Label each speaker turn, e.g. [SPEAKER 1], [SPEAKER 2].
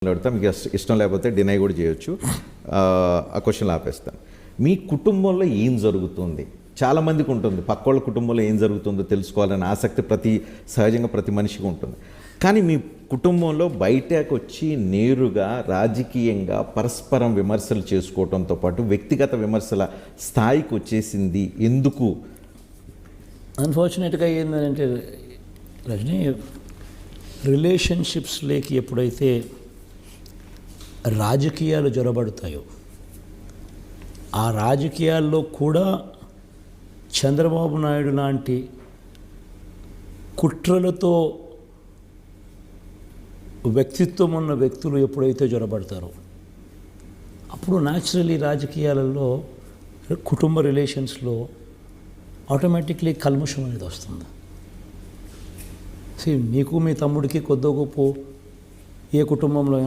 [SPEAKER 1] మాట్లాడతా, మీకు ఇష్టం లేకపోతే డినై కూడా చేయొచ్చు. ఆ క్వశ్చన్లు ఆపేస్తాను. మీ కుటుంబంలో ఏం జరుగుతుంది? చాలామందికి ఉంటుంది, పక్కోళ్ళ కుటుంబంలో ఏం జరుగుతుందో తెలుసుకోవాలని ఆసక్తి సహజంగా ప్రతి మనిషికి ఉంటుంది. కానీ మీ కుటుంబంలో బయటకు వచ్చి నేరుగా రాజకీయంగా పరస్పరం విమర్శలు చేసుకోవడంతో పాటు వ్యక్తిగత విమర్శల స్థాయికి వచ్చేసింది ఎందుకు?
[SPEAKER 2] అన్ఫార్చునేట్గా ఏంటంటే రజనీ, రిలేషన్షిప్స్లోకి ఎప్పుడైతే రాజకీయాలు జొరబడతాయో, ఆ రాజకీయాల్లో కూడా చంద్రబాబు నాయుడు లాంటి కుట్రలతో వ్యక్తిత్వం ఉన్న వ్యక్తులు ఎప్పుడైతే జొరబడతారో అప్పుడు న్యాచురలీ రాజకీయాలలో కుటుంబ రిలేషన్స్లో ఆటోమేటిక్లీ కల్మషం అనేది వస్తుంది. మీకు మీ తమ్ముడికి కొద్దో గొప్ప ఏ కుటుంబంలో అయినా